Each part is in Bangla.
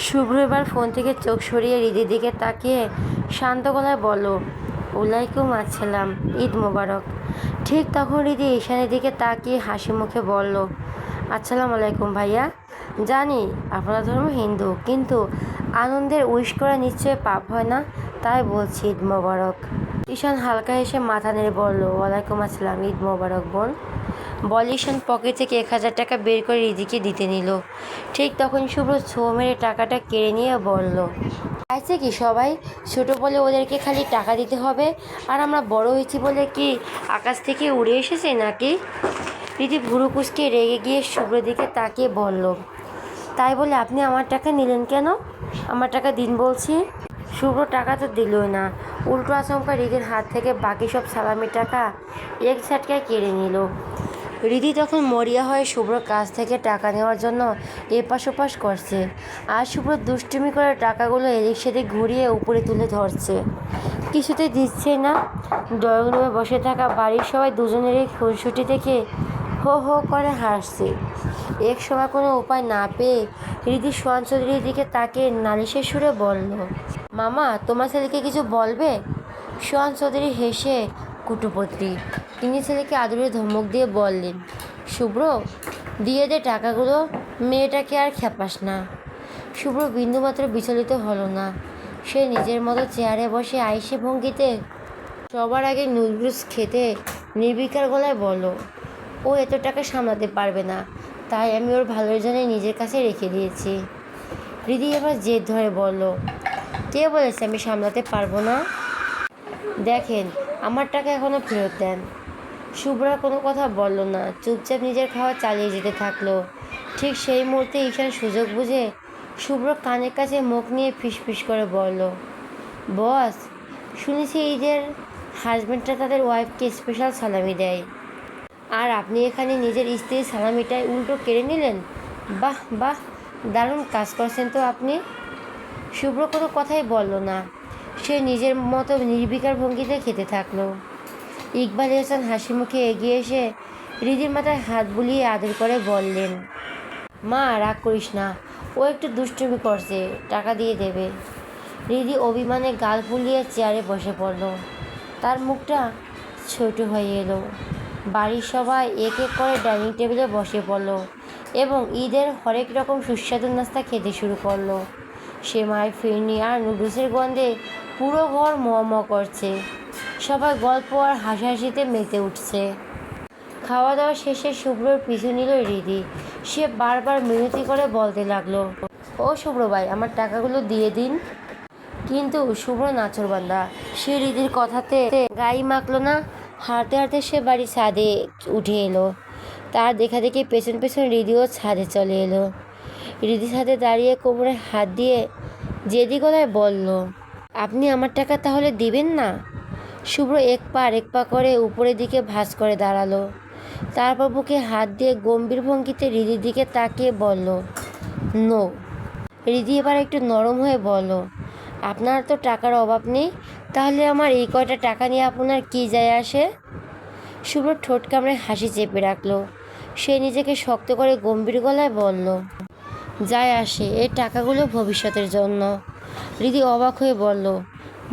শুভ্র এবার ফোন থেকে চোখ সরিয়ে হৃদির দিকে তাকিয়ে শান্ত গলায় বলল, ওয়ালাইকুম আসসালাম, ঈদ মোবারক। ঠিক তখন হৃদি ঈশানের দিকে তাকিয়ে হাসি মুখে বলল, আসসালামু আলাইকুম ভাইয়া। জানি আপনার ধর্ম হিন্দু, কিন্তু আনন্দের উইশ করা নিশ্চয়ই পাপ হয় না, তাই বলছি ঈদ মোবারক। ঈশান হালকা হেসে মাথা নেড়ে বলল, ওয়ালাইকুম আসসালাম, ঈদ মোবারক বোন। বলে ঈশান পকেট থেকে 1,000 টাকা বের করে হৃদিকে দিতে নিল। ঠিক তখন শুভ্র ছো মেরে টাকাটা কেড়ে নিয়ে বলল, চাইছে কি সবাই? ছোট বলে ওদেরকে খালি টাকা দিতে হবে, আর আমরা বড় হয়েছি বলে কি আকাশ থেকে উড়ে এসেছে নাকি? হৃদি ভুরু কুঁচকে রেগে গিয়ে শুভ্রের দিকে তাকিয়ে বলল, তাই বলে আপনি আমার টাকা নিলেন কেন? আমার টাকা দিন বলছি। শুভ্র টাকা তো দিলই না, উল্টো আচমকা হৃদির হাত থেকে বাকি সব সালামির টাকা এক ঝটকায় কেড়ে নিল। হৃদি তখন মরিয়া হয়ে শুভ্রর কাছ থেকে টাকা নেওয়ার জন্য এপাশ ওপাশ করছে, আর শুভ্র দুষ্টুমি করে টাকাগুলো এদিক সেদিক ঘুরিয়ে উপরে তুলে ধরছে, কিছুতেই দিচ্ছে না। ড্রয়িং রুমে বসে থাকা বাড়ির সবাই দুজনেরই খুনসুটি দেখে হো হো করে হাসছে। এক সময় কোনো উপায় না পেয়ে হৃদি সোহান চৌধুরীর দিকে তাকিয়ে নালিশের সুরে বলল, মামা তোমার ছেলেকে কিছু বলবে? সোহান চৌধুরী হেসে কুটুপুত্রী তিনি ছেলেকে আদুরে ধমক দিয়ে বললেন, শুভ্র দিয়ে দে টাকাগুলো, মেয়েটাকে আর খেপাস না। শুভ্র বিন্দুমাত্র বিচলিত হলো না। সে নিজের মতো চেয়ারে বসে আইসে ভঙ্গিতে সবার আগে নুডলস খেতে নির্বিকার গলায় বলল, ও এত টাকা সামলাতে পারবে না, তাই আমি ওর ভালোর জন্য নিজের কাছে রেখে দিয়েছি। হৃদি এবার জেদ ধরে বলল, কে বলেছে আমি সামলাতে পারবো না? দেখেন আমার টাকা এখনও ফেরত দেন। শুভ্রা কোনো কথা বলল না, চুপচাপ নিজের খাওয়া চালিয়ে যেতে থাকলো। ঠিক সেই মুহূর্তে ঈশান সুযোগ বুঝে শুভ্র কানের কাছে মুখ নিয়ে ফিসফিস করে বলল, বস শুনেছি ঈদের হাজব্যান্ডরা তাদের ওয়াইফকে স্পেশাল সালামি দেয়, আর আপনি এখানে নিজের স্ত্রীর সালামিটাই উল্টো কেড়ে নিলেন। বাহ বাহ, দারুণ কাজ করছেন তো আপনি। শুভ্র কোনো কথাই বলল না, সে নিজের মতো নির্বিকার ভঙ্গিতে খেতে থাকলো। ইকবাল হাসান হাসি মুখে এগিয়ে এসে হৃদির মাথায় হাত বুলিয়ে আদর করে বললেন, মা রাগ করিস না, ও একটু দুষ্টুমি করছে, টাকা দিয়ে দেবে। হৃদি অভিমানে গাল ফুলিয়ে চেয়ারে বসে পড়ল। তার মুখটা ছোট হয়ে এলো। বাড়ির সবাই এক এক করে ডাইনিং টেবিলে বসে পড়ল এবং ঈদের হরেক রকম সুস্বাদু নাস্তা খেতে শুরু করলো। সেমাই, ফিরনি আর নুডলসের গন্ধে পুরো ঘর ম করছে। সবাই গল্প আর হাসাহাসিতে মেতে উঠছে। খাওয়া দাওয়া শেষে শুভ্রর পিছু নিল হৃদি। সে বারবার মিনতি করে বলতে লাগলো, ও শুভ্র ভাই আমার টাকাগুলো দিয়ে দিন। কিন্তু শুভ্র নাছোড়বান্দা, সে হৃদির কথাতে গায়ে মাখলো না। হাঁটতে হাঁটতে সে বাড়ির ছাদে উঠে এলো। তার দেখা দেখি পেছন পেছন হৃদিও ছাদে চলে এলো। হৃদি ছাদে দাঁড়িয়ে কোমরে হাত দিয়ে জেদি গলায় বলল, আপনি আমার টাকা তাহলে দিবেন না? শুভ্র এক পা আরেক পা করে উপরের দিকে ভাঁজ করে দাঁড়ালো। তারপর বুকে হাত দিয়ে গম্ভীর ভঙ্গিতে হৃদির দিকে তাকিয়ে বলল, নো। হৃদি এবার একটু নরম হয়ে বলল, আপনার তো টাকার অভাব নেই, তাহলে আমার এই কয়টা টাকা নিয়ে আপনার কী যায় আসে? শুভ্র ঠোঁট কামড়ে হাসি চেপে রাখলো। সে নিজেকে শক্ত করে গম্ভীর গলায় বলল, যায় আসে, এই টাকাগুলো ভবিষ্যতের জন্য। হৃদি অবাক হয়ে বলল,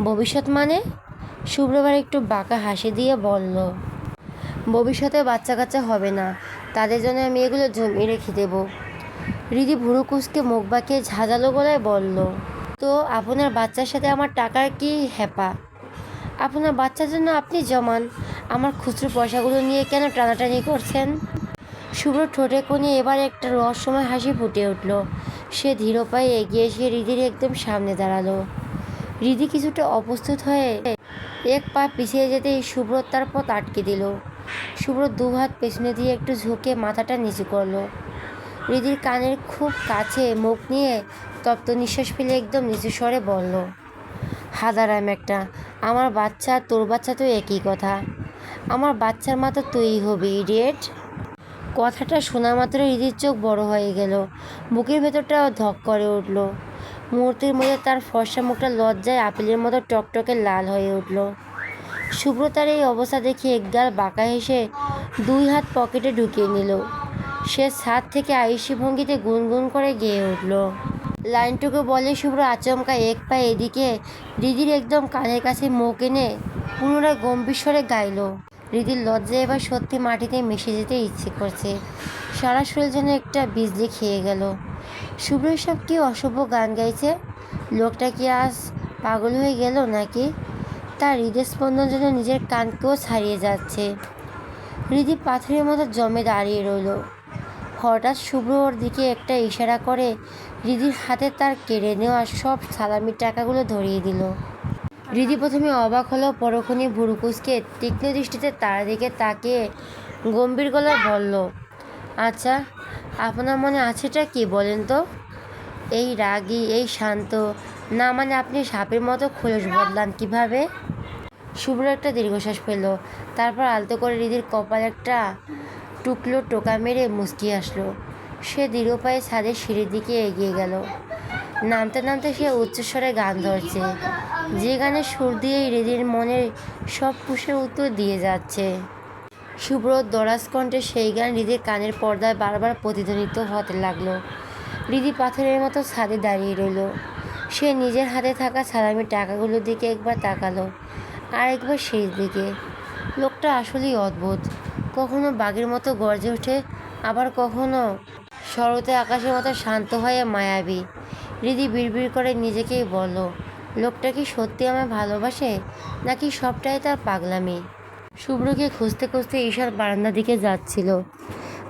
ভবিষ্যৎ মানে? শুভ্রবার একটু বাঁকা হাসি দিয়ে বলল, ভবিষ্যতে বাচ্চা কাচ্চা হবে না, তাদের জন্য আমি এগুলো জমিয়ে রেখে দেবো। হৃদি ভুরু কুঁচকে মুখ বাঁকিয়ে ঝাঁঝালো গলায় বলল, তো আপনার বাচ্চার সাথে আমার টাকার কি হেপা? আপনার বাচ্চার জন্য আপনি জমান, আমার খুচরো পয়সাগুলো নিয়ে কেন টানাটানি করছেন? শুভ্র ঠোঁটে কোণে এবার একটা রহস্যময় হাসি ফুটে উঠল। সে ধীর পায়ে এগিয়ে এসে হৃদির একদম সামনে দাঁড়ালো। হৃদি কিছুটা অপ্রস্তুত হয়ে এক পা পিছিয়ে যেতেই শুভ্র তার পথ আটকে দিল। শুভ্র দু হাত পেছনে দিয়ে একটু ঝুঁকে মাথাটা নিচু করলো। হৃদির কানের খুব কাছে মুখ নিয়ে তপ্ত নিঃশ্বাস ফেলে একদম নিচু স্বরে বলল, হাদারাম একটা, আমার বাচ্চা তোর বাচ্চা তো একই কথা, আমার বাচ্চার মা তো তুই হবি ইডিয়েট। কথাটা শোনা মাত্র হৃদির চোখ বড় হয়ে গেল, বুকের ভেতরটা ধক করে উঠল। মুহূর্তের মধ্যে তার ফর্সা মুখটা লজ্জায় আপেলের মতো টকটকে লাল হয়ে উঠল। শুভ্র তার এই অবস্থা দেখে একগাল বাঁকা হেসে দুই হাত পকেটে ঢুকিয়ে নিল। সে ছাদ থেকে আয়ুষী ভঙ্গিতে গুনগুন করে গেয়ে উঠল, লাইনটুকু বলে শুভ্র আচমকা এক পা এদিকে রিদির একদম কানের কাছে মুখ এনে পুনরায় গম্ভীর স্বরে গাইল। রিদির লজ্জায় এবার সত্যি মাটিতে মিশে যেতে ইচ্ছে করছে, সারা শরীর যেন একটা বিজলি খেয়ে গেল। শুভ্র সব কি অশুভ গান গাইছে? লোকটা কি আজ পাগল হয়ে গেল নাকি? তার হৃদয় স্পন্দন যেন নিজের কানকেও ছাড়িয়ে যাচ্ছে। হৃদি পাথরের মতো জমে দাঁড়িয়ে রইল। হঠাৎ শুভ্র ওর দিকে একটা ইশারা করে হৃদির হাতে তার কেড়ে নেওয়া সব সালামির টাকাগুলো ধরিয়ে দিল। হৃদি প্রথমে অবাক হলো, পরক্ষণে ভুরু কুঁচকে তীক্ষ্ণ দৃষ্টিতে তার দিকে তাকিয়ে গম্ভীর গলায় বলল, আচ্ছা, আপনার মনে আছেটা কি বলেন তো? এই রাগী, এই শান্ত, না মানে আপনি সাপের মতো খোলস বদলান কিভাবে? শুভ্র একটা দীর্ঘশ্বাস ফেলল, তারপর আলতো করে হৃদির কপালে একটা টুকলো টোকা মেরে মুচকি আসলো। সে দৃঢ় পায়ে ছাদের সিঁড়ির দিকে এগিয়ে গেল। নামতে নামতে সে উচ্চস্বরে গান ধরছে, যে গানের সুর দিয়েই হৃদির মনের সব প্রশ্নের উত্তর দিয়ে যাচ্ছে। শুভ্র দরাজ কণ্ঠে সেই গান হৃদির কানের পর্দায় বারবার প্রতিধ্বনিত হতে লাগলো। হৃদি পাথরের মতো ছাদে দাঁড়িয়ে রইল। সে নিজের হাতে থাকা সালামির টাকাগুলোর দিকে একবার তাকালো, আর একবার সেই দিকে। লোকটা আসলেই অদ্ভুত, কখনো বাঘের মতো গর্জে ওঠে, আবার কখনো শরতে আকাশের মতো শান্ত হয়ে মায়াবী। হৃদি বিড়বিড় করে নিজেকেই বলল, লোকটা কি সত্যি আমায় ভালোবাসে, নাকি সবটাই তার পাগলামি? শুভ্রকে খুঁজতে খুঁজতে ঈশান বারান্দার দিকে যাচ্ছিল।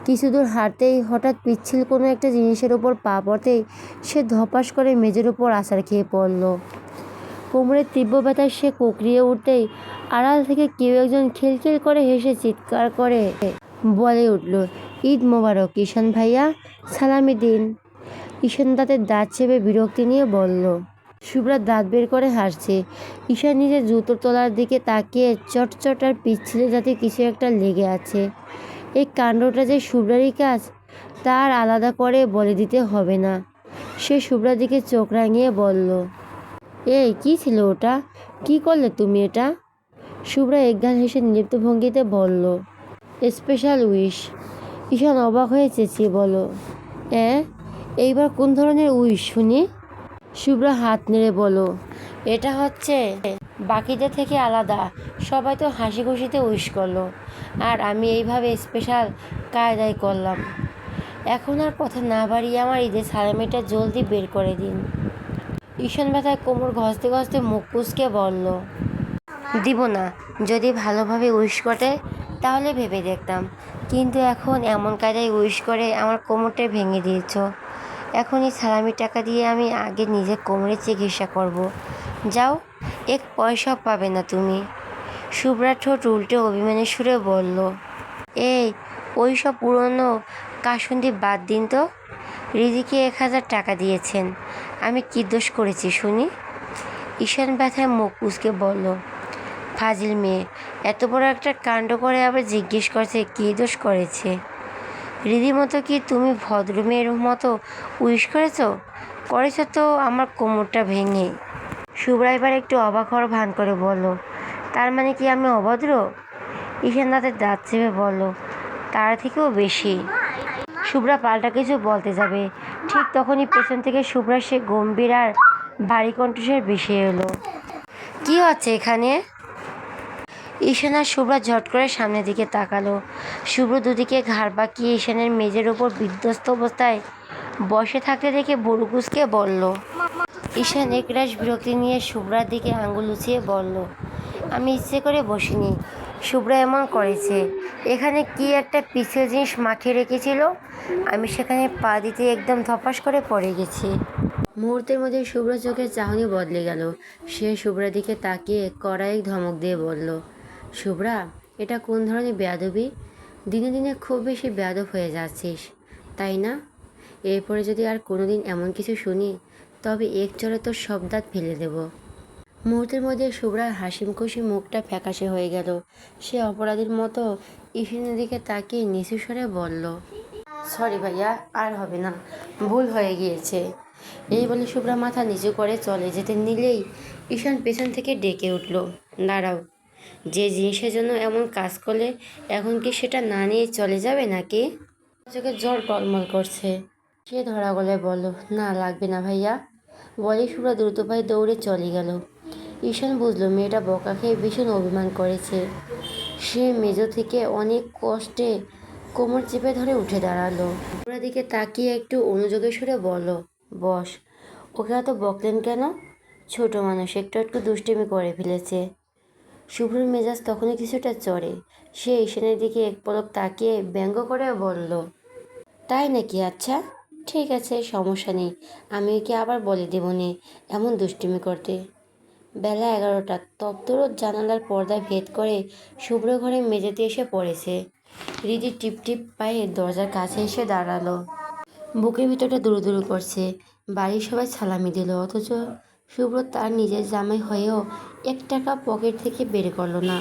কিছু দূর হাঁটতেই হঠাৎ পিচ্ছিল কোনো একটা জিনিসের উপর পা পড়তেই সে ধপাস করে মেঝের উপর আছাড় খেয়ে পড়ল। কোমরের তীব্র ব্যথায় সে কুঁকড়িয়ে উঠতেই আড়াল থেকে কেউ একজন খিলখিল করে হেসে চিৎকার করে বলে উঠল, ঈদ মোবারক ঈশান ভাইয়া, সালামি দিন। ঈশান দাঁতের দাঁত চেপে বিরক্তি নিয়ে বলল। শুভ্রা দাঁত বের করে হাসছে। ঈশান নিজের জুতোর তলার দিকে তাকিয়ে চটচট আর পিচ্ছিলে যাতে কিছু একটা লেগে আছে। এই কাণ্ডটা যে শুভ্রারই কাজ তার আলাদা করে বলে দিতে হবে না। সে শুভ্রার দিকে চোখ রাঙিয়ে বলল, এই কী ছিল ওটা? কি করলে তুমি এটা? শুভ্রা একগাল হেসে নির্লিপ্ত ভঙ্গিতে বলল, স্পেশাল উইশ। ঈশান অবাক হয়ে চেঁচিয়ে বলল, এইবার কোন ধরনের উইশ শুনি? শুভ্রা হাত নেড়ে বলল, এটা হচ্ছে বাকিদের থেকে আলাদা। সবাই তো হাসি খুশিতে উইশ করলো, আর আমি এইভাবে স্পেশাল কায়দায় করলাম। এখন আর কথা না বাড়িয়ে আমার ঈদের সালামিটা জলদি বের করে দিন। ঈশান ব্যথায় কোমর ঘষতে ঘষতে মুখ কুঁচকে বলল, দিব না। যদি ভালোভাবে উইশ করে তাহলে ভেবে দেখতাম, কিন্তু এখন এমন কায়দায় উইশ করে আমার কোমরটা ভেঙে দিয়েছ। এখন এই সালামির টাকা দিয়ে আমি আগে নিজের কোমরের চিকিৎসা করব। যাও, এক পয়সাও পাবে না তুমি। শুভ্রা ঠোঁট উল্টে অভিমানের সুরে বলল, এই ওই সব পুরনো কাসুন্দি বাদ দিন তো। রিদিকে 1000 টাকা দিয়েছেন, আমি কী দোষ করেছি শুনি? ঈশান ব্যথায় মুখ কুঁচকে বলল, ফাজিল মেয়ে, এত বড় একটা কাণ্ড করে আবার জিজ্ঞেস করছে কী দোষ করেছে। রীতিমতো কি তুমি ভদ্র মেয়ের মতো উইশ করেছো তো আমার কোমরটা ভেঙে। শুভ্রা এবার একটু অবাক হওয়ার ভান করে বলল, তার মানে কি আমি অভদ্র? ঈশান দাঁতের দাঁত চেপে বলল, তার থেকেও বেশি। শুভ্রা পাল্টা কিছু বলতে যাবে, ঠিক তখনই পেছন থেকে শুভ্রা সে গম্ভীর আর ভারী কণ্ঠস্বর ভেসে এলো, কি হচ্ছে এখানে? ঈশান আর শুভ্রা ঝট করে সামনের দিকে তাকালো। শুভ্র দুদিকে ঘাড় বাঁকিয়ে ঈশানের মেঝের ওপর বিধ্বস্ত অবস্থায় বসে থাকতে দেখে ভুরু কুঁচকে বলল। ঈশান একরাশ বিরক্তি নিয়ে শুভ্রার দিকে আঙুল উঁচিয়ে বলল, আমি ইচ্ছে করে বসিনি, শুভ্রা এমন করেছে। এখানে কি একটা পিছের জিনিস মাখিয়ে রেখেছিল, আমি সেখানে পা দিতে একদম ধপাস করে পড়ে গেছি। মুহূর্তের মধ্যে শুভ্রা চোখের চাহনি বদলে গেল। সে শুভ্রার দিকে তাকিয়ে কড়া এক ধমক দিয়ে বলল, শুভ্রা, এটা কোন ধরনের বেয়াদবি? দিনে দিনে খুব বেশি বেয়াদব হয়ে যাচ্ছিস, তাই না? এরপরে যদি আর কোনোদিন এমন কিছু শুনি তবে এক চড়ে তোর সব দাঁত ফেলে দেব। মুহূর্তের মধ্যে শুভ্রার হাসিমুখী মুখটা ফ্যাকাশে হয়ে গেল। সে অপরাধীর মতো ঈশানের দিকে তাকিয়ে নিচু স্বরে বলল, সরি ভাইয়া, আর হবে না, ভুল হয়ে গিয়েছে। এই বলে শুভ্রা মাথা নিচু করে চলে যেতে নিলেই ঈশান পেছন থেকে ডেকে উঠল, দাঁড়াও, যে জিনিসের জন্য এমন কাজ করলে এখন কি সেটা না নিয়ে চলে যাবে নাকি? চোখে জল টলমল করছে। সে ধরা গলায় বলল, না লাগবে না ভাইয়া। বলে শুভ্রা দ্রুত পায়ে দৌড়ে চলে গেল। ঈশান বুঝলো মেয়েটা বকা খেয়ে ভীষণ অভিমান করেছে। সে মেজো থেকে অনেক কষ্টে কোমর চেপে ধরে উঠে দাঁড়ালো। শুভ্রার দিকে তাকিয়ে একটু অনুযোগের সুরে বলল, বস। ওকে এত বকলেন কেন? ছোট মানুষ একটু একটু দুষ্টিমি করে ফেলেছে। শুভ্রর মেজাজ তখনই কিছুটা চড়ে। সে ঈশানের দিকে এক পলক তাকিয়ে ব্যঙ্গ করে বলল, তাই নাকি? আচ্ছা, ঠিক আছে, সমস্যা নেই। আমি ওকে আবার বলে দেব নে এমন দুষ্টুমি করতে। বেলা 11টা। তপ্ত রোদ জানালার পর্দা ভেদ করে শুভ্র ঘরে মেঝেতে এসে পড়েছে। হৃদি টিপ টিপ পায়ে দরজার কাছে এসে দাঁড়ালো। বুকের ভিতরটা দুরু দুরু করছে। বাড়ির সবাই সালামি দিল, অথচ শুভ্র তার নিজের জামাই হয়েও 1 টাকা পকেট থেকে বের করলো না।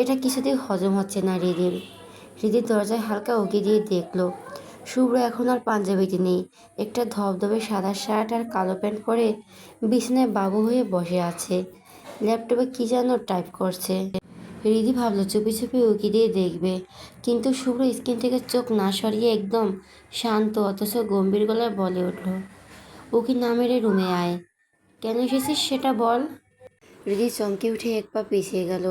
এটা কিছুতেই হজম হচ্ছে না হৃদির। হৃদির দরজায় হালকা উঁকি দিয়ে দেখলো শুভ্র এখন আর পাঞ্জাবিতে নেই। একটা ধবধবে সাদা শার্ট আর কালো প্যান্ট পরে বিছানায় বাবু হয়ে বসে আছে। ল্যাপটপে কি যেন টাইপ করছে। হৃদি ভাবলো চুপি চুপি উঁকি দিয়ে দেখবে, কিন্তু শুভ্র স্ক্রিন থেকে চোখ না সরিয়ে একদম শান্ত অথচ গম্ভীর গলায় বলে উঠল, উকি না মেরে রুমে আয়। কেন এসেছিস সেটা বল। হৃদি চমকে উঠে এক পা পিছিয়ে গেল।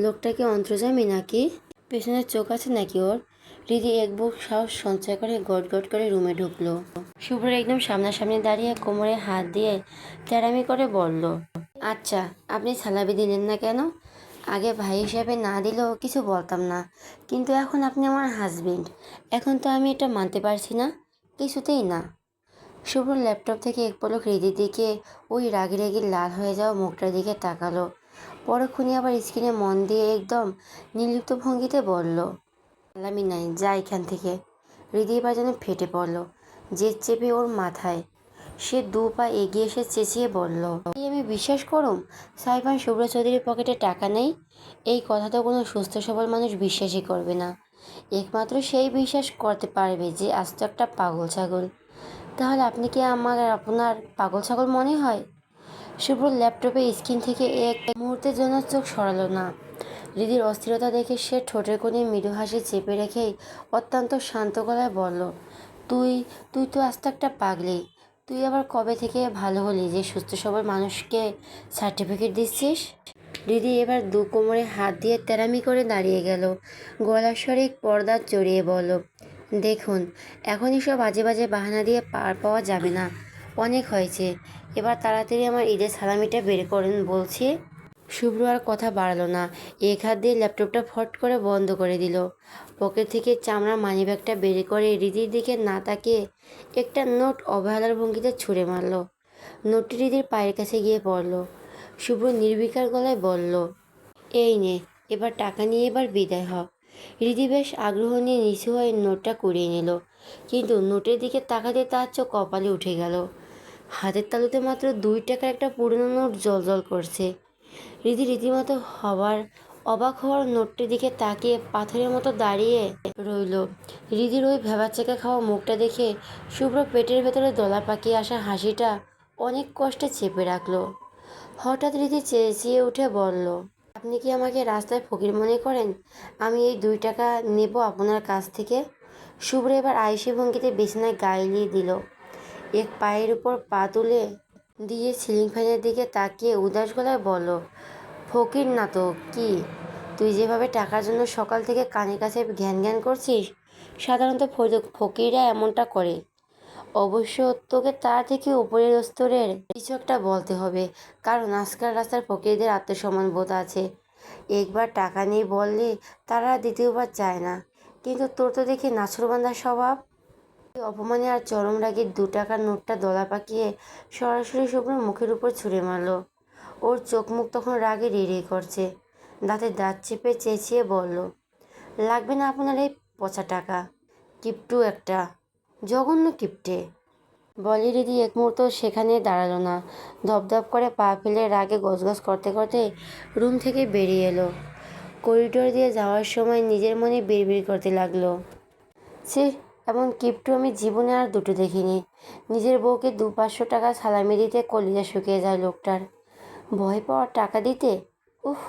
লোকটা কি অন্তর্যামী নাকি? পেছনে চোখ আছে নাকি ওর? হৃদি এক বুক সাহস সঞ্চয় করে গট গট করে রুমে ঢুকলো। শুভ্র একদম সামনাসামনি দাঁড়িয়ে কোমরে হাত দিয়ে তেড়ামি করে বলল, আচ্ছা, আপনি সালামি দিলেন না কেন? আগে ভাই হিসাবে না দিলেও কিছু বলতাম না, কিন্তু এখন আপনি আমার হাজবেন্ড। এখন তো আমি এটা মানতে পারছি না, কিছুতেই না। শুভ্র ল্যাপটপ থেকে এক পলক হৃদির দিকে ওই রাগি রাগি লাল হয়ে যাওয়া মুখটার দিকে তাকালো। পরক্ষণই আবার স্ক্রিনে মন দিয়ে একদম নির্লিপ্ত ভঙ্গিতে বলল, সালামি নাই, যা এখান থেকে। হৃদি এবার যেন ফেটে পড়ল, জেদ চেপে ওর মাথায়। সে 2 পা এগিয়ে এসে চেঁচিয়ে বলল, এই আমি বিশ্বাস করুম সাইফান শুভ্র চৌধুরীর পকেটে টাকা নেই? এই কথা তো কোনো সুস্থ সবল মানুষ বিশ্বাসই করবে না। একমাত্র সেই বিশ্বাস করতে পারবে যে আস্ত একটা পাগল ছাগল। তাহলে আপনি কি আমার আপনার পাগল ছাগল মনে হয়? শুভ্র ল্যাপটপে স্ক্রিন থেকে এক মুহূর্তের জন্য চোখ সরালো না। হৃদির অস্থিরতা দেখে সে ঠোঁটের কোণে মৃদু হাসি চেপে রেখেই অত্যন্ত শান্ত গলায় বলল, তুই তুই তো আস্ত একটা পাগলি। তুই আবার কবে থেকে ভালো হলি যে সুস্থ সবল মানুষকে সার্টিফিকেট দিচ্ছিস? হৃদি এবার 2 কোমরে হাত দিয়ে তেরামি করে দাঁড়িয়ে গেল। গলার স্বরে পর্দা জড়িয়ে বলল, দেখুন, এখনই সব বাজে বাজে বাহানা দিয়ে পার পাওয়া যাবে না। অনেক হয়েছে, এবার তাড়াতাড়ি আমার ঈদের সালামিটা বের করেন বলছি। শুভ্র আর কথা বাড়ালো না। এক হাত দিয়ে ল্যাপটপটা ফট করে বন্ধ করে দিল। পকেট থেকে চামড়ার মানিব্যাগটা বের করে হৃদির দিকে না তাকিয়ে একটা নোট অবহেলার ভঙ্গিতে ছুঁড়ে মারল। নোটটি হৃদির পায়ের কাছে গিয়ে পড়ল। শুভ্র নির্বিকার গলায় বলল, এই নে, এবার টাকা নিয়ে এবার বিদায় হ। হৃদি বেশ আগ্রহ নিয়ে নিচু হয়ে নোটটা কুড়িয়ে নিল, কিন্তু নোটের দিকে তাকাতে তার চোখ কপালে উঠে গেল। হাতের তালুতে মাত্র 2 টাকার একটা পুরনো নোট জলজল করছে। হৃদি রীতিমতো অবাক হওয়ার নোটটির দিকে তাকিয়ে পাথরের মতো দাঁড়িয়ে রইল। হৃদির ওই ভেবাচেকা খাওয়া মুখটা দেখে শুভ্র পেটের ভেতরে দলা পাকিয়ে আসা হাসিটা অনেক কষ্টে চেপে রাখলো। হঠাৎ হৃদি চেঁচিয়ে উঠে বলল, আপনি কি আমাকে রাস্তায় ফকির মনে করেন? আমি এই 2 টাকা নেব আপনার কাছ থেকে? শুভ্র এবার আয়েসি ভঙ্গিতে বিছানায় গালিয়ে দিল। এক পায়ের উপর পা তুলে দিয়ে সিলিং ফ্যানের দিকে তাকিয়ে উদাস গলায় বলল, ফকির না তো কি? তুই যেভাবে টাকার জন্য সকাল থেকে কানের কাছে ঘ্যান ঘ্যান করছিস, সাধারণত ফকিররা এমনটা করে। অবশ্য তোকে তার থেকে উপরের স্তরের কিছু একটা বলতে হবে, কারণ আজকাল রাস্তার ফকিরদের আত্মসম্মান বোধ আছে। একবার টাকা নেই বললে তারা দ্বিতীয়বার চায় না, কিন্তু তোর তো দেখি নাছোড়বান্দা স্বভাব। অপমানে আর চরম রাগে 2 টাকার নোটটা দলা পাকিয়ে সরাসরি শুভ্র মুখের উপর ছুঁড়ে মারল। ওর চোখ মুখ তখন রাগে রিরি করছে। দাঁতে দাঁত চেপে চেঁচিয়ে বলল, লাগবে না আপনার এই পচা টাকা, কিপটু একটা, জঘন্য কিপটে। বলি হৃদি এক মুহূর্ত সেখানে দাঁড়ালো না। ধপধপ করে পা ফেলে রাগে গজগজ করতে করতে রুম থেকে বেরিয়ে এলো। করিডোর দিয়ে যাওয়ার সময় নিজের মনে বিড়বিড় করতে লাগলো, ছি, এমন কিপটু আমি জীবনে আর দুটো দেখিনি। নিজের বউকে 200-500 টাকা সালামি দিতে কলিজা শুকিয়ে যায় লোকটার। ভয় পাওয়ার টাকা দিতে, উফ।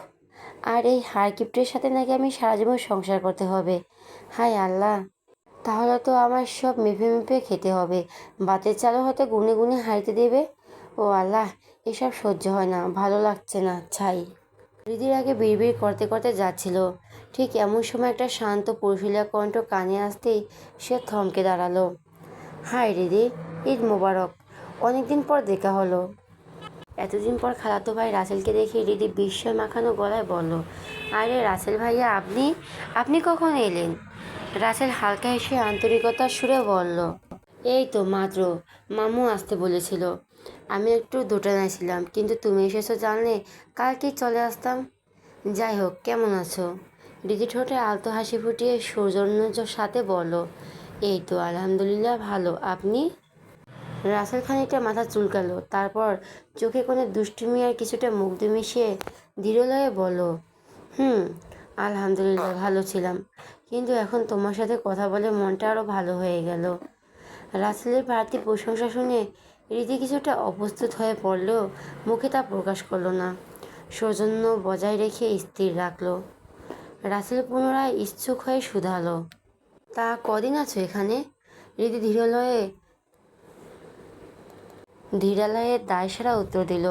আর এই হাড় কিপটের সাথে নাকি আমি সারা জীবন সংসার করতে হবে। হায় আল্লাহ। তাহলে তো আমার সব মেপে মেপে খেতে হবে। ভাতের চালও হয়তো গুনে গুনে হাঁড়িতে দেবে। ও আল্লাহ, এসব সহ্য হয় না, ভালো লাগছে না, ছাই। হৃদির আগে বিড়বিড় করতে করতে যাচ্ছিল। ঠিক এমন সময় একটা শান্ত পুরুষিলা কণ্ঠ কানে আসতেই সে থমকে দাঁড়ালো। হাই হৃদি, ঈদ মোবারক। অনেকদিন পর দেখা হলো। এতদিন পর খালাতো ভাই রাসেলকে দেখে হৃদি বিস্ময় মাখানো গলায় বলল, আরে রাসেল ভাইয়া, আপনি আপনি কখন এলেন? রাসেল হালকা হেসে আন্তরিকতার সুরে বলল, এই তো মাত্র, মামু আসতে বলেছিল। আমি একটু দোটানায় ছিলাম, কিন্তু তুমি এসেছো জানলে কালকেই চলে আসতাম। যাই হোক, কেমন আছো? হৃদি ঠোঁটে আলতো হাসি ফুটিয়ে সৌজন্যের সাথে বলল, এই তো আলহামদুলিল্লাহ ভালো, আপনি? রাসেল খানিকটা মাথা চুলকালো, তারপর চোখে কোনো দুষ্টুমি আর কিছুটা মুগ্ধ মিশিয়ে দৃঢ়লয়ে বলল, হুম, আলহামদুলিল্লাহ ভালো ছিলাম, কিন্তু এখন তোমার সাথে কথা বলে মনটা আরও ভালো হয়ে গেল। রাসেলের বাড়তি প্রশংসা শুনে রীতি কিছুটা অপ্রস্তুত হয়ে পড়লেও মুখে তা প্রকাশ করলো না। সৌজন্য বজায় রেখে স্থির রাখলো। রাসেল পুনরায় ইচ্ছুক হয়ে শুধালো, তা কদিন আছো এখানে? রীতি ধীরালয়ে দায়সারা উত্তর দিল,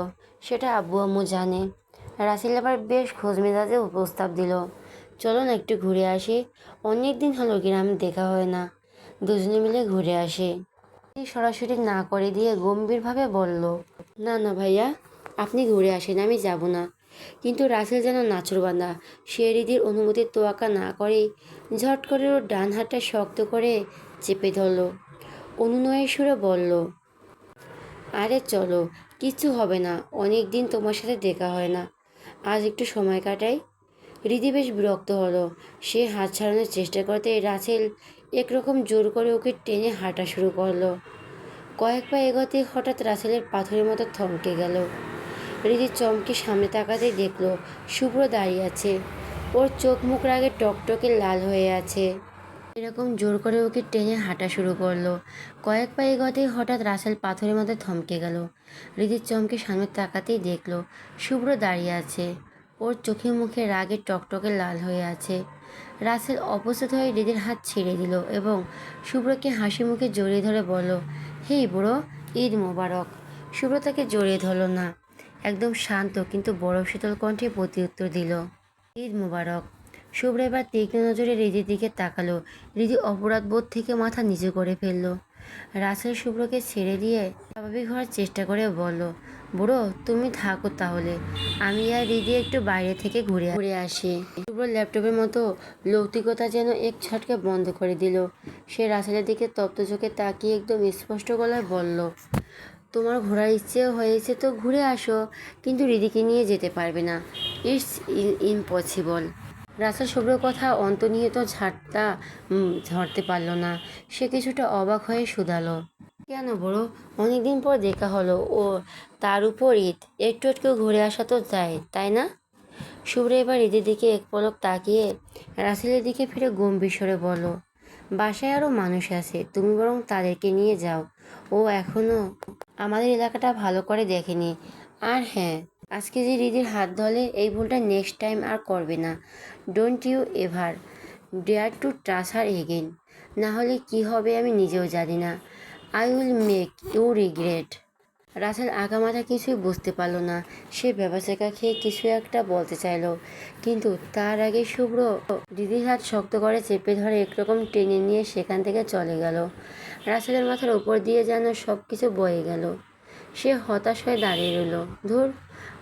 সেটা আব্বু আম্মু জানে। রাসেল আবার বেশ খোঁজ মেজাজে প্রস্তাব দিল, চলো না একটু ঘুরে আসি, অনেক দিন হলো গ্রামে দেখা হয় না, দুজনে মিলে ঘুরে আসি। সরাসরি না করে দিয়ে গম্ভীরভাবে বলল, না না ভাইয়া, আপনি ঘুরে আসেন, আমি যাব না। কিন্তু রাসেল যেন নাছোড়বান্দা, সে রীতির অনুমতির তোয়াক্কা না করেই ঝট করে ওর ডান হাতটা শক্ত করে চেপে ধরল। অনুনয়ের সুরে বলল, আরে চলো, কিচ্ছু হবে না, অনেক দিন তোমার সাথে দেখা হয় না, আজ একটু সময় কাটাই। হৃদি বেশ বিরক্ত হলো। সে হাত ছাড়ানোর চেষ্টা করতে রাসেল একরকম জোর করে ওকে টেনে হাঁটা শুরু করলো। কয়েক পা এগোতে হঠাৎ রাসেলের পাথরের মতো থমকে গেল। হৃদি চমকে সামনে তাকাতেই দেখলো শুভ্র দাঁড়িয়ে আছে। ওর চোখ মুখ রাগে টকটকে লাল হয়ে আছে। এরকম জোর করে ওকে টেনে হাঁটা শুরু করলো। কয়েক পা এগোতেই হঠাৎ রাসেল পাথরের মধ্যে থমকে গেল। হৃদির চমকে সামনে তাকাতেই দেখলো শুভ্র দাঁড়িয়ে আছে। ওর চোখে মুখে রাগে টকটকে লাল হয়ে আছে। রাসেল অপসিত হয়ে হৃদির হাত ছেড়ে দিল এবং শুভ্রকে হাসি মুখে জড়িয়ে ধরে বলল, হেই বুড়ো, ঈদ মোবারক। শুভ্র তাকে জড়িয়ে ধরল না, একদম শান্ত কিন্তু বরফ শীতল কণ্ঠে প্রত্যুত্তর দিল, ঈদ মোবারক। শুভ্র এবার তীক্ষ্ণ নজরে হৃদির দিকে তাকালো। হৃদি অপরাধ বোধ থেকে মাথা নিচু করে ফেলল। রাসেল শুভ্রকে ছেড়ে দিয়ে স্বাভাবিক হওয়ার চেষ্টা করে বলল, বুড়ো তুমি থাকো তাহলে, আমি আর হৃদি একটু বাইরে থেকে ঘুরে আসি। শুভ্র ল্যাপটপের মতো লৌকিকতা যেন এক ছটকে বন্ধ করে দিল। সে রাসেলের দিকে তপ্ত চোখে তাকিয়ে একদম স্পষ্ট গলায় বলল, তোমার ঘোরার ইচ্ছে হয়েছে তো ঘুরে আসো, কিন্তু হৃদিকে নিয়ে যেতে পারবে না, ইটস ইম্পসিবল। রাসেল শুভ্রর কথা অন্তর্নিহিত ঝরতে পারল না। সে কিছুটা অবাক হয়ে শুধালো, কেন বড়ো, অনেকদিন পর দেখা হলো, ও তার উপর ঈদ, একটু একটু ঘুরে আসা তো যায়, তাই না? শুভ্র এবার ঈদের দিকে এক পলক তাকিয়ে রাসেলের দিকে ফিরে গম্ভীর স্বরে বলল, বাসায় আরও মানুষ আছে, তুমি বরং তাদেরকে নিয়ে যাও, ও এখনও আমাদের এলাকাটা ভালো করে দেখেনি। আর হ্যাঁ, আজকে যে হৃদির হাত ধরে এই ভুলটা নেক্সট টাইম আর করবে না। Don't you ever dare to trust her again. না হলে কি হবে আমি নিজেও জানি না। I will make you regret. Russell আগামাথা কিছুই বুঝতে পারল না। সে ভ্যাবাচ্যাকা খেয়ে কিছু একটা বলতে চাইল, কিন্তু তার আগে শুভ্র দিদির হাত শক্ত করে চেপে ধরে একরকম টেনে নিয়ে সেখান থেকে চলে গেল। রাসেলের মাথার উপর দিয়ে যেন সব কিছু বয়ে গেল। সে হতাশ হয়ে দাঁড়িয়ে রইল। ধুর,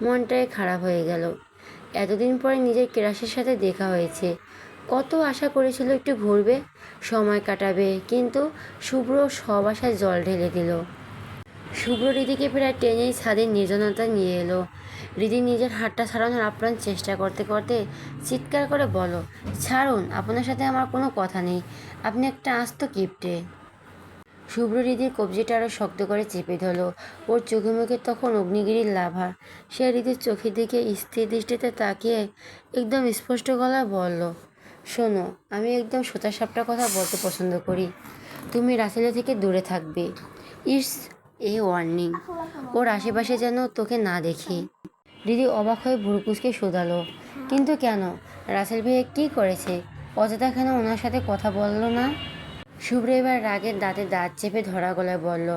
মনটাই খারাপ হয়ে গেল। এতদিন পরে নিজের ক্রাশের সাথে দেখা হয়েছে, কত আশা করেছিল একটু ঘুরবে, সময় কাটাবে, কিন্তু শুভ্র সব আশায় জল ঢেলে দিল। শুভ্র হৃদিকে প্রায় টেনেই ছাদের নির্জনতা নিয়ে এলো। হৃদি নিজের হাতটা ছাড়ানোর আপ্রাণ চেষ্টা করতে করতে চিৎকার করে বলো, ছাড়ুন, আপনার সাথে আমার কোনো কথা নেই, আপনি একটা আস্ত কিপ্টে। শুভ্র হৃদির কবজিটা আরও শক্ত করে চেপে ধরল। ওর চোখে মুখে তখন অগ্নিগিরির লাভা। সে হৃদির চোখের দিকে স্থির দৃষ্টিতে তাকিয়ে একদম স্পষ্ট গলায় বলল, শোনো, আমি একদম সোজাসাপটা কথা বলতে পছন্দ করি, তুমি রাসেলের থেকে দূরে থাকবে। It's a warning. ওর আশেপাশে যেন তোকে না দেখি। হৃদি অবাক হয়ে ভুরুকুচকে শোধালো, কিন্তু কেন? রাসেল ভাইয়া কী করেছে? অযথা কেন ওনার সাথে কথা বললো না? শুভ্র এবার রাগের দাঁতে দাঁত চেপে ধরা গলায় বলল,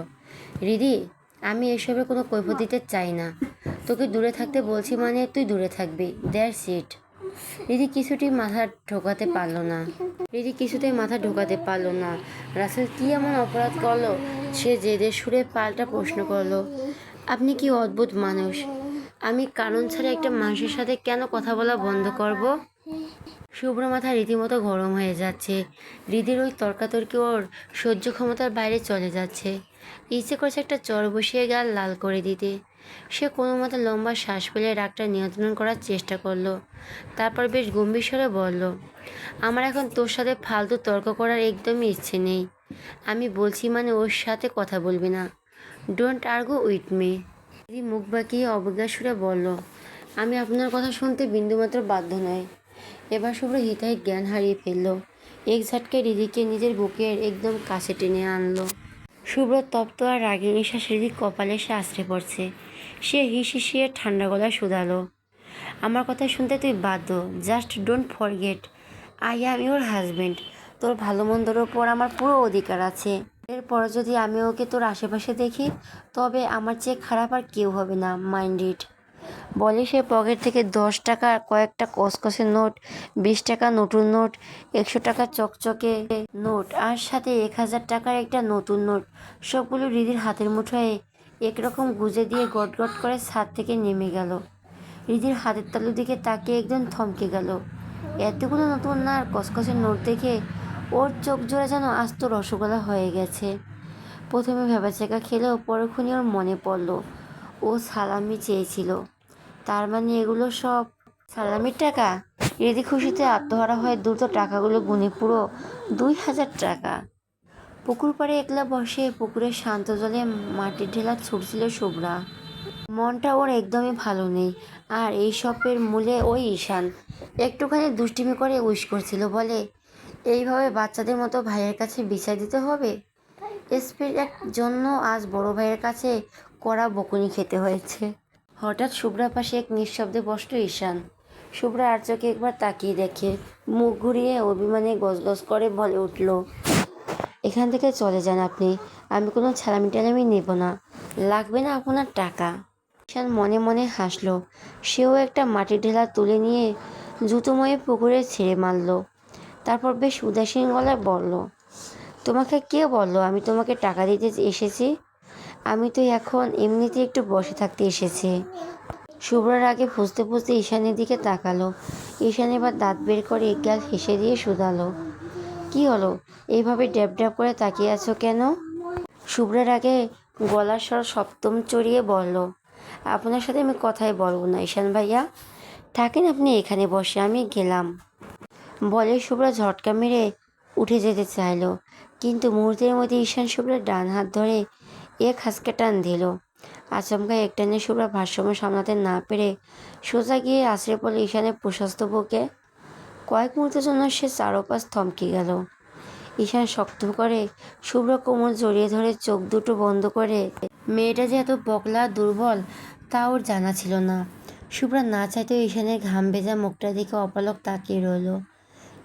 রিদি, আমি এসবের কোনো কৈফিয়ত দিতে চাই না। তোকে দূরে থাকতে বলছি মানে তুই দূরে থাকবি, দ্যাটস ইট। রিদি কিছুতেই মাথা ঢোকাতে পারলো না রাসেল কি এমন অপরাধ করলো। সে জেদের সুরে পাল্টা প্রশ্ন করলো, আপনি কি অদ্ভুত মানুষ, আমি কারণ ছাড়া একটা মানুষের সাথে কেন কথা বলা বন্ধ করব? শুভ্র মাথা রীতিমতো গরম হয়ে যাচ্ছে। হৃদির ওই তর্কাতর্কি ওর সহ্য ক্ষমতার বাইরে চলে যাচ্ছে। ইচ্ছে করছে একটা চর বসিয়ে গাল লাল করে দিতে। সে কোনো মতে লম্বা শ্বাস ফেলে রাগটা নিয়ন্ত্রণ করার চেষ্টা করলো। তারপর বেশ গম্ভীর স্বরে বলল, আমার এখন তোর সাথে ফালতু তর্ক করার একদমই ইচ্ছে নেই। আমি বলছি মানে ওর সাথে কথা বলবি না। Don't argue with me. দিদি মুখ বাঁকিয়ে অবজ্ঞা সুরে বলল, আমি আপনার কথা শুনতে বিন্দুমাত্র বাধ্য নয়। এবার শুভ্র হিতাহিত জ্ঞান হারিয়ে ফেলল। এক ঝটকায় রিদিকে নিজের বুকের একদম কাছে টেনে আনলো। শুভ্র তপ্ত আর রাগে নিঃশ্বাস রিদির কপালে এসে আছড়ে পড়ছে। সে হিসিয়ে ঠান্ডা গলায় শুধালো, আমার কথা শুনতে তুই বাধ্য। Just don't forget, I am your husband. তোর ভালো মন্দর ওপর আমার পুরো অধিকার আছে। এরপর যদি আমি ওকে তোর আশেপাশে দেখি, তবে আমার চেয়ে খারাপ আর কেউ হবে না, মাইন্ড ইট। বলে সে পকেট থেকে 10 টাকা কয়েকটা কসকসে নোট, 20 টাকা নতুন নোট, 100 টাকা চকচকে নোট আর সাথে 1000 টাকার একটা নতুন নোট সবগুলো রিদির হাতের মুঠোয় একরকম গুজে দিয়ে গটগট করে ছাদ থেকে নেমে গেল। রিদির হাতের তালুর দিকে তাকিয়ে একদম থমকে গেল। এতগুলো নতুন আর কসকসে নোট দেখে ওর চোখ জোড়া যেন আস্ত রসগোল্লা হয়ে গেছে। প্রথমে ভেবাচেকা খেলেও পরক্ষণই ওর মনে পড়ল ও সালামি চেয়েছিল। তার মানে এগুলো সব সালামির টাকা। রিদি খুশিতে আত্মহারা হয়ে দ্রুত টাকাগুলো গুনে পুরো 2000 টাকা। পুকুর পাড়ে একলা বসে পুকুরের শান্ত জলে মাটির ঢেলা ছুটছিল শুভ্রা। মনটা ওর একদমই ভালো নেই। আর এই সবের মূলে ওই ঈশান একটুখানি দুষ্টিমি করে উইশ করছিল বলে, এইভাবে বাচ্চাদের মতো ভাইয়ের কাছে বিচার দিতে হবে। এসপির জন্য আজ বড় ভাইয়ের কাছে কড়া বকুনি খেতে হয়েছে। হঠাৎ শুভ্রার পাশে এক নিঃশব্দে বসল ঈশান। শুভ্রা আর চোখে একবার তাকিয়ে দেখে, মুখ ঘুরিয়ে অভিমানে গজগজ করে বলে উঠল, এখান থেকে চলে যান আপনি, আমি কোনো ছালামি টালামি নেব না, লাগবে না আপনার টাকা। ঈশান মনে মনে হাসলো। সেও একটা মাটির ঢেলা তুলে নিয়ে জুতোময়ে পুকুরে ছেড়ে মারল। তারপর বেশ উদাসীন গলায় বলল, তোমাকে কে বললো আমি তোমাকে টাকা দিতে এসেছি? আমি তো এখন এমনিতে একটু বসে থাকতে এসেছি। শুভ্রার আগে ফুসতে ফুসতে ঈশানের দিকে তাকালো। ঈশান এবার দাঁত বের করে এক গাল হেসে দিয়ে শুধালো, কি হলো, এইভাবে ড্যাব ড্যাব করে তাকিয়ে আছো কেন? শুভ্রার আগে গলার স্বর সপ্তম চড়িয়ে বলল, আপনার সাথে আমি কথাই বলবো না ঈশান ভাইয়া, থাকেন আপনি এখানে বসে, আমি গেলাম। বলে শুভ্রা ঝটকা মেরে উঠে যেতে চাইল, কিন্তু মুহূর্তের মধ্যে ঈশান শুভ্রার ডান হাত ধরে এক হাসকে টান দিল। আচমকা এক টানে শুভ্রা ভারসাম্য সামলাতে না পেরে সোজা গিয়ে আছড়ে পড়ল ঈশানের প্রশস্ত বুকে। কয়েক মুহূর্তের জন্য সে চারপাশ থমকে গেল। ঈশান শক্ত করে শুভ্র কোমর জড়িয়ে ধরে চোখ দুটো বন্ধ করে। মেয়েটা যে এত বকলা দুর্বল তা ওর জানা ছিল না। শুভ্রা না চাইতেও ঈশানের ঘাম ভেজা মুখটা দেখে অপলক তাকিয়ে রইল।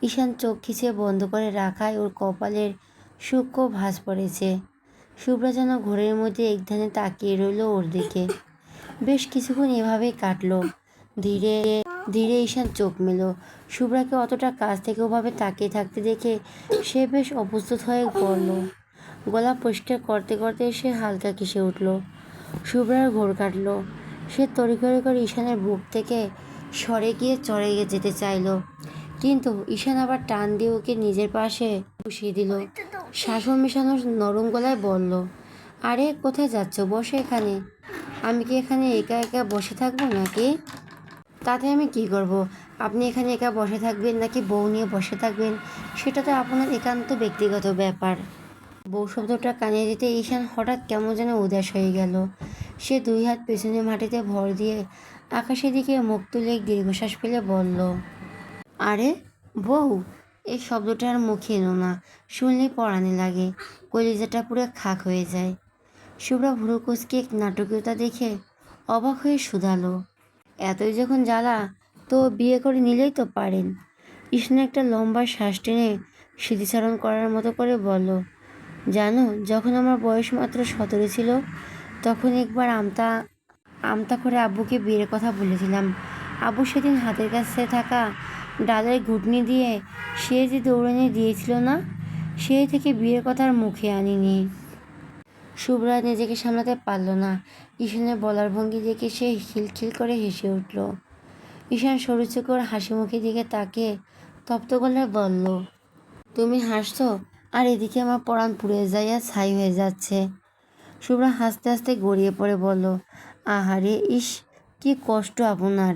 ঈশান চোখ খিচিয়ে বন্ধ করে রাখায় ওর কপালের সূক্ষ্ম ভাঁজ পড়েছে। শুভ্রা যেন ঘোরের মধ্যে একধানে তাকিয়ে রইল ওর দিকে। বেশ কিছুক্ষণ এভাবেই কাটলো। ধীরে ধীরে ঈশান চোখ মেল। শুভ্রাকে অতটা কাছ থেকে ওভাবে তাকিয়ে থাকতে দেখে সে বেশ অপ্রস্তুত হয়ে পড়ল। গলা পরিষ্কার করতে করতে সে হালকা কেসে উঠল। শুভ্রার ঘোর কাটল। সে তড়িঘড়ি করে ঈশানের বুক থেকে সরে গিয়ে চড়ে যেতে চাইল, কিন্তু ঈশান আবার টান দিয়ে ওকে নিজের পাশে বসিয়ে দিল। শাসন মেশানো নরম গলায় বলল, আরে কোথায় যাচ্ছ, বসে এখানে। আমি কি এখানে একা একা বসে থাকবো নাকি? তাতে আমি কি করব? আপনি এখানে একা বসে থাকবেন নাকি বউ নিয়ে বসে থাকবেন সেটা তো আপনার একান্ত ব্যক্তিগত ব্যাপার। বউ শব্দটা কানে দিতে ঈশান হঠাৎ কেমন যেন উদাস হয়ে গেল। সে দুই হাত পেছনে মাটিতে ভর দিয়ে আকাশের দিকে মুখ তুলে দীর্ঘশ্বাস ফেলে বলল, আরে বউ, এই শব্দটার মুখে এনো না, শুনলে পরাণে লাগে, কলিজাটা পুরো খাক হয়ে যায়। শুভ্রা ভুরু কুঁচকে নাটকীয়তা দেখে অবাক হয়ে শুধালো, এতই যখন জ্বালা তো বিয়ে করে নিলেই তো পারেন। ঈশান একটা লম্বা শ্বাস টেনে স্মৃতিচারণ করার মতো করে বলল, জানো, যখন আমার বয়স মাত্র 17 ছিল তখন একবার আমতা আমতা করে আব্বুকে বিয়ের কথা বলেছিলাম। আব্বু সেদিন হাতের কাছে থাকা ডালের ঘুটনি দিয়ে সে যে দৌড়ানি দিয়েছিল না, সেই থেকে বিয়ের কথা আর মুখে আনিনি। শুভ্রা নিজেকে সামলাতে পারল না। ঈশানের বলার ভঙ্গি দেখে সে খিলখিল করে হেসে উঠল। ঈশান সরু চোখে ওর হাসি মুখের দিকে তাকিয়ে তপ্ত গলায় বলল, তুমি হাসছো আর এদিকে আমার পরাণ পুড়ে যাইয়া ছাই হয়ে যাচ্ছে। শুভ্রা হাসতে হাসতে গড়িয়ে পড়ে বলল, আহারে, ইস, কি কষ্ট আপনার।